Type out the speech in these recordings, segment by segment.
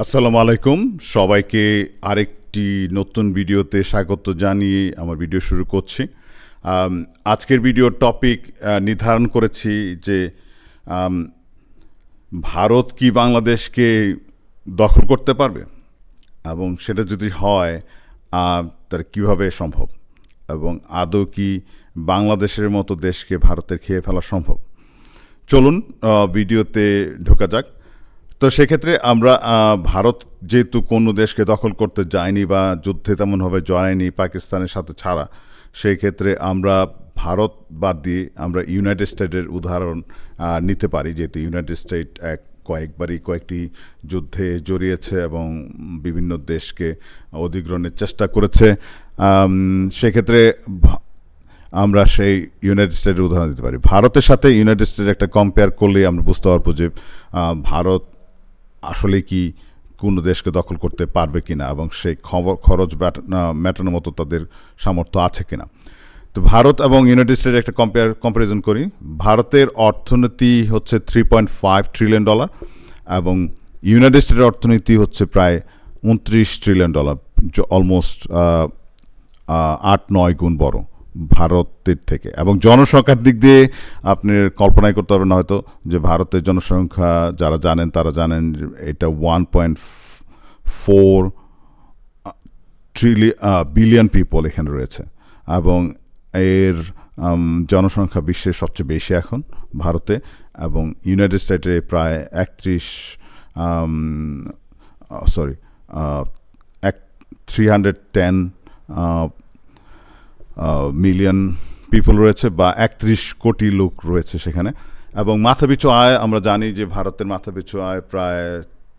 আসসালামু আলাইকুম সবাইকে আরেকটি নতুন ভিডিওতে স্বাগত জানিয়ে আমার ভিডিও শুরু করছি। আজকের ভিডিওর টপিক নির্ধারণ করেছি যে আম, ভারত কি বাংলাদেশকে দখল করতে পারবে, এবং সেটা যদি হয় তার কিভাবে সম্ভব, এবং আদৌ কি বাংলাদেশের মতো দেশকে ভারতের খেয়ে ফেলা সম্ভব। চলুন ভিডিওতে ঢোকা যাক। তো সেক্ষেত্রে আমরা ভারত যেহেতু কোনো দেশকে দখল করতে যায়নি বা যুদ্ধে তেমনভাবে জড়ায়নি পাকিস্তানের সাথে ছাড়া, সেই ক্ষেত্রে আমরা ভারত বাদ দিয়ে আমরা ইউনাইটেড স্টেটের উদাহরণ নিতে পারি, যেহেতু ইউনাইটেড স্টেট কয়েকটি যুদ্ধে জড়িয়েছে এবং বিভিন্ন দেশকে অধিগ্রহণের চেষ্টা করেছে। সেক্ষেত্রে আমরা সেই ইউনাইটেড স্টেটের উদাহরণ দিতে পারি। ভারতের সাথে ইউনাইটেড স্টেট একটা কম্পেয়ার করলে আমরা বুঝতে পারবো যে ভারত আসলে কি কোনো দেশকে দখল করতে পারবে কিনা, এবং সেই খরচ মেটানোর মতো তাদের সামর্থ্য আছে কিনা। তো ভারত এবং ইউনাইটেড স্টেটের একটা কম্পারিজন করি। ভারতের অর্থনীতি হচ্ছে $3.5 ট্রিলিয়ন, এবং ইউনাইটেড স্টেটের অর্থনীতি হচ্ছে প্রায় $29 ট্রিলিয়ন, অলমোস্ট 8-9 গুণ বড় ভারতের থেকে। এবং জনসংখ্যার দিক দিয়ে আপনি কল্পনাই করতে পারবেন না হয়তো যে ভারতের জনসংখ্যা যারা জানেন তারা জানেন এটা 1.4 বিলিয়ন পিপল এখানে রয়েছে, এবং এর জনসংখ্যা বিশ্বের সবচেয়ে বেশি এখন ভারতে, এবং ইউনাইটেড স্টেটে প্রায় 310 মিলিয়ন পিপল রয়েছে, বা 31 কোটি লোক রয়েছে সেখানে। এবং মাথাপিছু আয় আমরা জানি যে ভারতের মাথাপিছু আয় প্রায়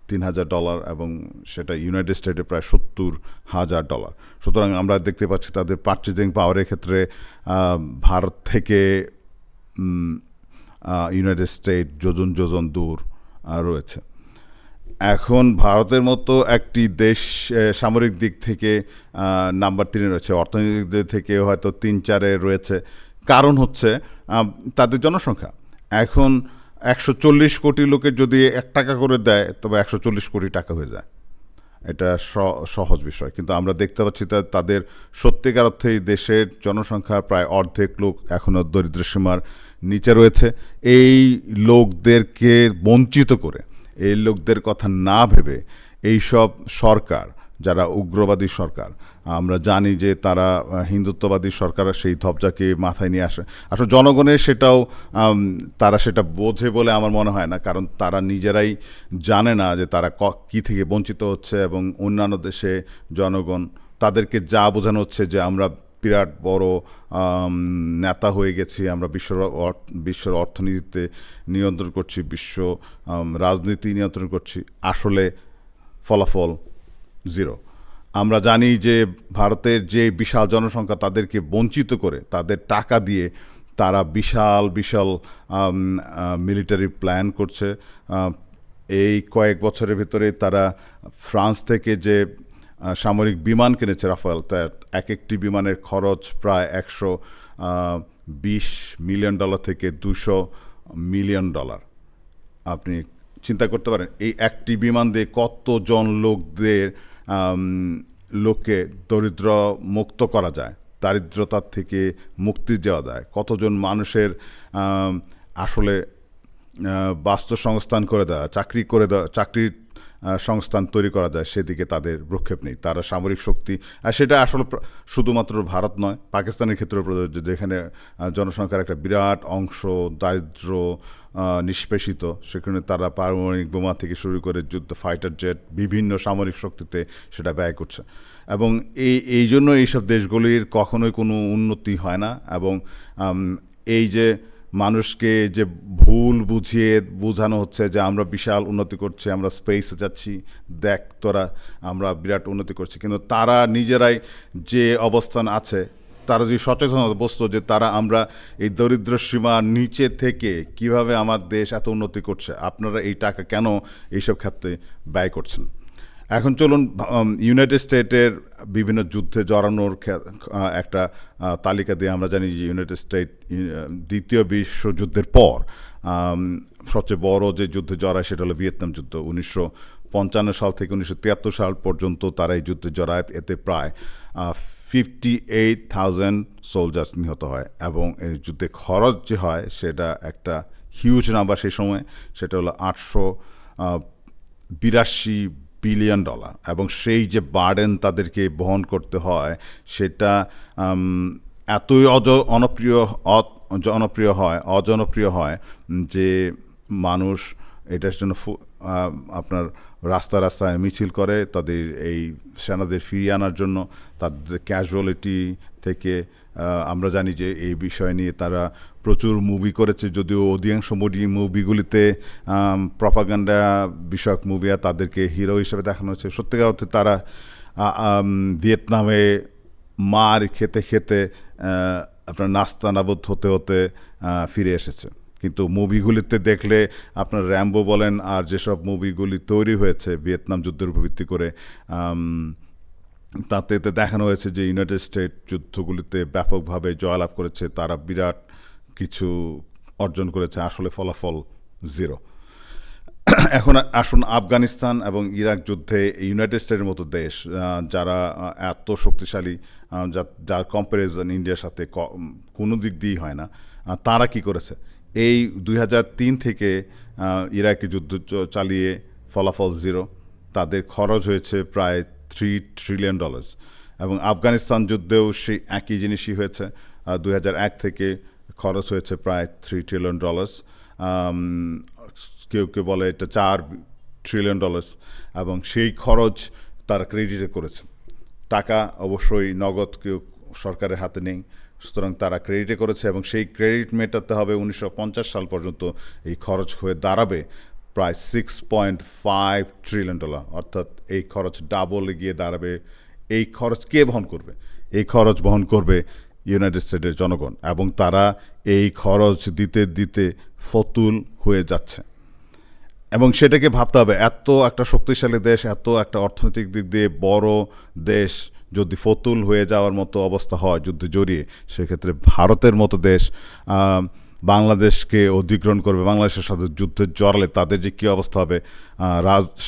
$3,000, এবং সেটা ইউনাইটেড স্টেটে প্রায় $70,000। সুতরাং আমরা দেখতে পাচ্ছি তাদের পার্চেজিং পাওয়ারের ক্ষেত্রে ভারত থেকে ইউনাইটেড স্টেট যোজন যোজন দূর রয়েছে। এখন ভারতের মতো একটি দেশ সামরিক দিক থেকে নাম্বার 3 রয়েছে, অর্থনৈতিক দিক থেকে হয়তো 3-4-এ রয়েছে। কারণ হচ্ছে তাদের জনসংখ্যা। এখন 140 কোটি লোকের যদি $1 করে দেয় তবে 140 কোটি টাকা হয়ে যায়। এটা সহজ বিষয়, কিন্তু আমরা দেখতে পাচ্ছি তাদের সত্যিকার অর্থেই দেশের জনসংখ্যা প্রায় অর্ধেক লোক এখনও দরিদ্র সীমার নিচে রয়েছে। এই লোকদেরকে বঞ্চিত করে, এই লোকদের কথা না ভেবে এইসব সরকার, যারা উগ্রবাদী সরকার, আমরা জানি যে তারা হিন্দুত্ববাদী সরকার, সেই ধবজাকে মাথায় নিয়ে আসে। আসলে জনগণের সেটাও তারা সেটা বোঝে বলে আমার মনে হয় না, কারণ তারা নিজেরাই জানে না যে তারা কী থেকে বঞ্চিত হচ্ছে। এবং অন্যান্য দেশে জনগণ তাদেরকে যা বোঝানো হচ্ছে যে আমরা বিরাট বড় নেতা হয়ে গেছি, আমরা বিশ্বের অর্থনীতিতে নিয়ন্ত্রণ করছি, বিশ্ব রাজনীতি নিয়ন্ত্রণ করছি, আসলে ফলাফল জিরো। আমরা জানি যে ভারতের যে বিশাল জনসংখ্যা, তাদেরকে বঞ্চিত করে তাদের টাকা দিয়ে তারা বিশাল বিশাল মিলিটারি প্ল্যান করছে। এই কয়েক বছরের ভিতরে তারা ফ্রান্স থেকে যে সামরিক বিমান কিনেছে রাফাল, তার একটি বিমানের খরচ প্রায় $120 মিলিয়ন থেকে $200 মিলিয়ন। আপনি চিন্তা করতে পারেন এই একটি বিমান দিয়ে কতজন লোককে দরিদ্র মুক্ত করা যায়, দারিদ্রতার থেকে মুক্তি দেওয়া যায়, কতজন মানুষের আসলে বাস্তুসংস্থান করে দেওয়া, চাকরির সংস্থান তৈরি করা যায়, সেদিকে তাদের ভ্রুক্ষেপ নেই। তারা সামরিক শক্তি, আর সেটা আসলে শুধুমাত্র ভারত নয়, পাকিস্তানের ক্ষেত্রেও প্রযোজ্য, যেখানে জনসংখ্যার একটা বিরাট অংশ দারিদ্র নিষ্পেষিত, সেখানে তারা পারমাণবিক বোমা থেকে শুরু করে যুদ্ধ ফাইটার জেট বিভিন্ন সামরিক শক্তিতে সেটা ব্যয় করছে। এবং এই জন্য এইসব দেশগুলির কখনোই কোনো উন্নতি হয় না। এবং এই যে মানুষকে যে ভুল বোঝানো হচ্ছে যে আমরা বিশাল উন্নতি করছি, আমরা স্পেসে যাচ্ছি, দেখ তোরা আমরা বিরাট উন্নতি করছি, কিন্তু তারা নিজেরাই যে অবস্থান আছে, তারা যদি সচেতনতা বসতো যে আমরা এই দরিদ্র সীমার নিচে থেকে কিভাবে আমার দেশ এত উন্নতি করছে, আপনারা এই টাকা কেন এইসব ক্ষেত্রে ব্যয় করছেন। এখন চলুন ইউনাইটেড স্টেটের বিভিন্ন যুদ্ধে জড়ানোর একটা তালিকা দিয়ে আমরা জানি যে ইউনাইটেড স্টেট দ্বিতীয় বিশ্বযুদ্ধের পর সবচেয়ে বড় যে যুদ্ধে জড়ায় সেটা হলো ভিয়েতনাম যুদ্ধ 1965 সাল থেকে 1973 সাল পর্যন্ত তারা এই যুদ্ধে জড়ায়। এতে প্রায় 58,000 সোলজার্স নিহত হয়, এবং এই যুদ্ধে খরচ যে হয় সেটা একটা হিউজ নাম্বার সেই সময়, সেটা হলো $882 বিলিয়ন, এবং সেই যে বার্ডেন তাদেরকে বহন করতে হয় সেটা এতই অজনপ্রিয় হয় যে মানুষ এটার জন্য আপনার রাস্তায় মিছিল করে তাদের এই সেনাদের ফিরিয়ে আনার জন্য। তাদের ক্যাজুয়ালিটি থেকে আমরা জানি যে এই বিষয় নিয়ে তারা প্রচুর মুভি করেছে, যদিও অধিকাংশ মুভিগুলিতে প্রপাগান্ডা বিষয়ক মুভি আর তাদেরকে হিরো হিসেবে দেখানো হয়েছে। সত্যিকার অর্থে তারা ভিয়েতনামে মার খেতে খেতে আপনার নাস্তানাবুদ হতে হতে ফিরে এসেছে। কিন্তু মুভিগুলিতে দেখলে আপনার র্যাম্বো বলেন আর যেসব মুভিগুলি তৈরি হয়েছে ভিয়েতনাম যুদ্ধের উপর ভিত্তি করে, তাতে দেখানো হয়েছে যে ইউনাইটেড স্টেট যুদ্ধগুলিতে ব্যাপকভাবে জয়লাভ করেছে, তারা বিরাট কিছু অর্জন করেছে, আসলে ফলাফল জিরো। এখন আসুন আফগানিস্তান এবং ইরাক যুদ্ধে ইউনাইটেড স্টেটের মতো দেশ যারা এত শক্তিশালী, যার কম্প্যারিজন ইন্ডিয়ার সাথে কোনো দিক দিয়েই হয় না, তারা কি করেছে। এই 2003 থেকে ইরাকি যুদ্ধ চালিয়ে ফলাফল জিরো। তাদের খরচ হয়েছে প্রায় $3 ট্রিলিয়ন, এবং আফগানিস্তান যুদ্ধেও সেই একই জিনিসই হয়েছে। 2001 থেকে খরচ হয়েছে প্রায় $3 ট্রিলিয়ন। কেউ কেউ বলে এটা $4 ট্রিলিয়ন, এবং সেই খরচ তারা ক্রেডিটে করেছে। টাকা অবশ্যই নগদ কেউ সরকারের হাতে নেই, সুতরাং তারা ক্রেডিটে করেছে, এবং সেই ক্রেডিট মেটাতে হবে 1950 সাল পর্যন্ত। এই খরচ হয়ে দাঁড়াবে প্রায় $6.5 ট্রিলিয়ন, অর্থাৎ এই খরচ ডাবলে গিয়ে দাঁড়াবে। এই খরচ কে বহন করবে? এই খরচ বহন করবে ইউনাইটেড স্টেটের জনগণ, এবং তারা এই খরচ দিতে দিতে ফতুল হয়ে যাচ্ছে। এবং সেটাকে ভাবতে হবে, এত একটা শক্তিশালী দেশ, এত একটা অর্থনৈতিক দিক দিয়ে বড় দেশ যদি ফতুল হয়ে যাওয়ার মতো অবস্থা হয় যুদ্ধে জড়িয়ে, সেক্ষেত্রে ভারতের মতো দেশ বাংলাদেশকে অধিগ্রহণ করবে, বাংলাদেশের সাথে যুদ্ধে জড়ালে তাদের যে কী অবস্থা হবে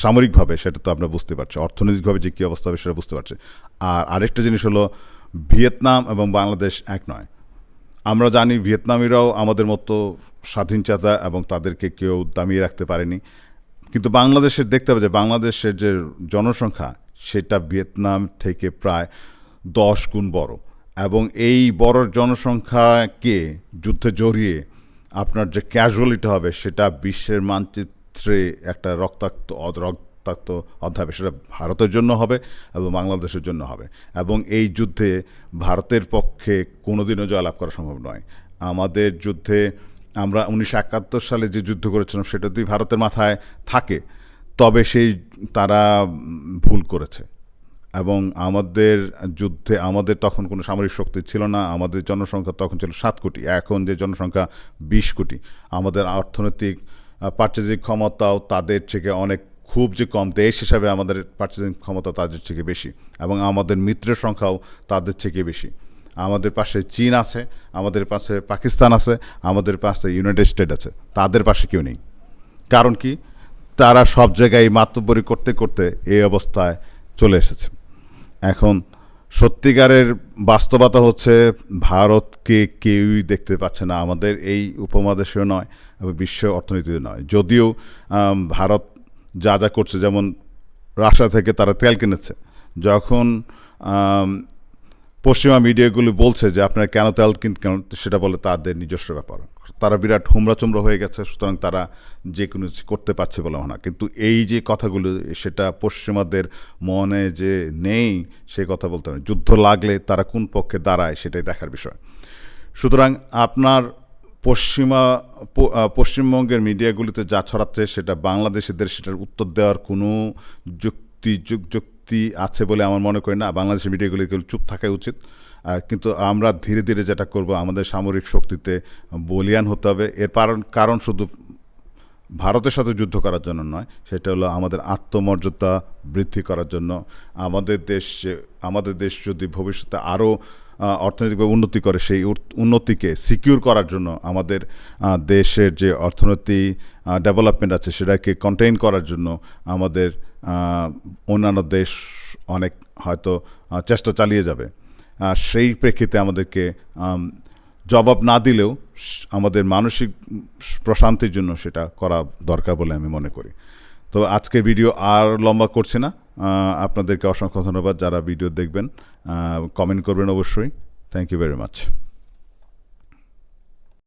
সামরিকভাবে, সেটা তো আমরা বুঝতে পারছি, অর্থনৈতিকভাবে যে কী অবস্থা হবে সেটা বুঝতে পারছি। আর আরেকটা জিনিস হলো, ভিয়েতনাম এবং বাংলাদেশ এক নয়। আমরা জানি ভিয়েতনামিরাও আমাদের মতো স্বাধীনচেতা, এবং তাদেরকে কেউ দামিয়ে রাখতে পারেনি। কিন্তু বাংলাদেশের দেখতে হবে যে বাংলাদেশের যে জনসংখ্যা সেটা ভিয়েতনাম থেকে প্রায় 10 গুণ বড়, এবং এই বড় জনসংখ্যাকে যুদ্ধে জড়িয়ে আপনার যে ক্যাজুয়ালিটি হবে সেটা বিশ্বের মানচিত্রে একটা রক্তাক্ত অধ্যায় হবে। সেটা ভারতের জন্য হবে এবং বাংলাদেশের জন্য হবে, এবং এই যুদ্ধে ভারতের পক্ষে কোনোদিনও জয়লাভ করা সম্ভব নয়। আমাদের যুদ্ধে আমরা 1971 সালে যে যুদ্ধ করেছিলাম সেটা যদি ভারতের মাথায় থাকে, তবে তারা ভুল করেছে। এবং আমাদের যুদ্ধে আমাদের তখন কোনো সামরিক শক্তি ছিল না, আমাদের জনসংখ্যা তখন ছিল 7 কোটি, এখন যে জনসংখ্যা 20 কোটি। আমাদের অর্থনৈতিক পার্চেজিং ক্ষমতাও তাদের থেকে অনেক খুব যে কম, দেশ হিসাবে আমাদের পার্চেজিং ক্ষমতা তাদের থেকে বেশি, এবং আমাদের মিত্রের সংখ্যাও তাদের থেকে বেশি। আমাদের পাশে চীন আছে, আমাদের পাশে পাকিস্তান আছে, আমাদের পাশে ইউনাইটেড স্টেট আছে, তাদের পাশে কেউ নেই। কারণ কি? তারা সব জায়গায় মাতব্বরি করতে করতে এই অবস্থায় চলে এসেছে। এখন সত্যিকারের বাস্তবতা হচ্ছে ভারতকে কেউই দেখতে পাচ্ছে না, আমাদের এই উপমহাদেশেও নয় এবং বিশ্ব অর্থনীতিতে নয়। যদিও ভারত যা যা করছে, যেমন রাশিয়া থেকে তারা তেল কিনেছে, যখন পশ্চিমা মিডিয়াগুলি বলছে যে আপনারা কেন তেল কিনতেন, সেটা বলে তাদের নিজস্ব ব্যাপার, তারা বিরাট হুমড়াচুমড়া হয়ে গেছে, সুতরাং তারা যে কোনো কিছু করতে পারছে বলে মনে হয়। কিন্তু এই যে কথাগুলো, সেটা পশ্চিমাদের মনে যে নেই সেই কথা বলতে হবে। যুদ্ধ লাগলে তারা কোন পক্ষে দাঁড়ায় সেটাই দেখার বিষয়। সুতরাং আপনার পশ্চিমবঙ্গের মিডিয়াগুলিতে যা ছড়াচ্ছে সেটা বাংলাদেশিদের সেটার উত্তর দেওয়ার কোনো যুক্তি আছে বলে আমার মনে করি না। বাংলাদেশের মিডিয়াগুলিকে চুপ থাকা উচিত। কিন্তু আমরা ধীরে ধীরে যেটা করব, আমাদের সামরিক শক্তিতে বলিয়ান হতে হবে। এর কারণ শুধু ভারতের সাথে যুদ্ধ করার জন্য নয়, সেটা হলো আমাদের আত্মমর্যাদা বৃদ্ধি করার জন্য। আমাদের দেশ যদি ভবিষ্যতে আরও অর্থনৈতিকভাবে উন্নতি করে, সেই উন্নতিকে সিকিউর করার জন্য, আমাদের দেশের যে অর্থনৈতিক ডেভেলপমেন্ট আছে সেটাকে কন্টেইন করার জন্য আমাদের অন্যান্য দেশ অনেক হয়তো চেষ্টা চালিয়ে যাবে। সেই প্রেক্ষিতে আমাদেরকে জবাব না দিলেও আমাদের মানসিক প্রশান্তির জন্য সেটা করা দরকার বলে আমি মনে করি। তো আজকের ভিডিও আর লম্বা করছে না। আপনাদেরকে অসংখ্য ধন্যবাদ যারা ভিডিও দেখবেন, কমেন্ট করবেন অবশ্যই। Thank you very much.